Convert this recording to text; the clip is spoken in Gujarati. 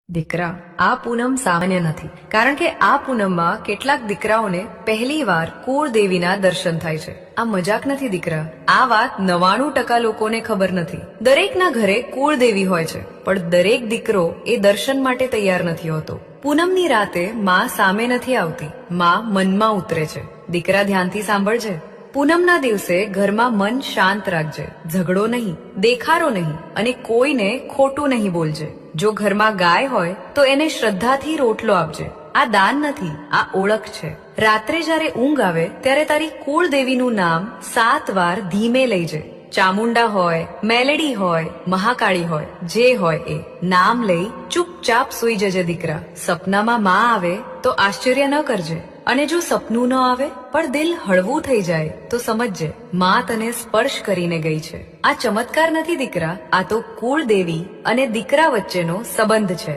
દીકરા, આ પૂનમ સામાન્ય નથી, કારણ કે આ પૂનમમાં કેટલાક દીકરાઓને પહેલીવાર કુળદેવીના દર્શન થાય છે. આ મજાક નથી દીકરા, આ વાત 99% લોકોને ખબર નથી. દરેકના ઘરે કુળદેવી હોય છે, પણ દરેક દીકરો એ દર્શન માટે તૈયાર નથી હોતો. પૂનમની રાતે માં સામે નથી આવતી, માં મનમાં ઉતરે છે. દીકરા, ધ્યાનથી સાંભળજે. પૂનમના દિવસે ઘરમાં મન શાંત રાખજે. ઝઘડો નહીં, દેખાડો નહીં અને કોઈને ખોટું નહીં બોલજે. જો ઘરમાં ગાય હોય તો એને શ્રદ્ધાથી રોટલો આપજે. આ દાન નથી, આ ઓળખ છે. રાત્રે જ્યારે ઊંઘ આવે ત્યારે તારી કુળદેવીનું નામ 7 વાર ધીમે લઈજે. ચામુંડા હોય, મેલડી હોય, મહાકાળી હોય, જે હોય એ નામ લઈ ચૂપચાપ સૂઈ જજે દીકરા. સપનામાં માં આવે તો આશ્ચર્ય ન કરજે, અને જો સપનું ન આવે પણ દિલ હળવું થઈ જાય તો સમજજે માં તને સ્પર્શ કરીને ગઈ છે. આ ચમત્કાર નથી દીકરા, આ તો કુળદેવી અને દીકરા વચ્ચેનો સંબંધ છે.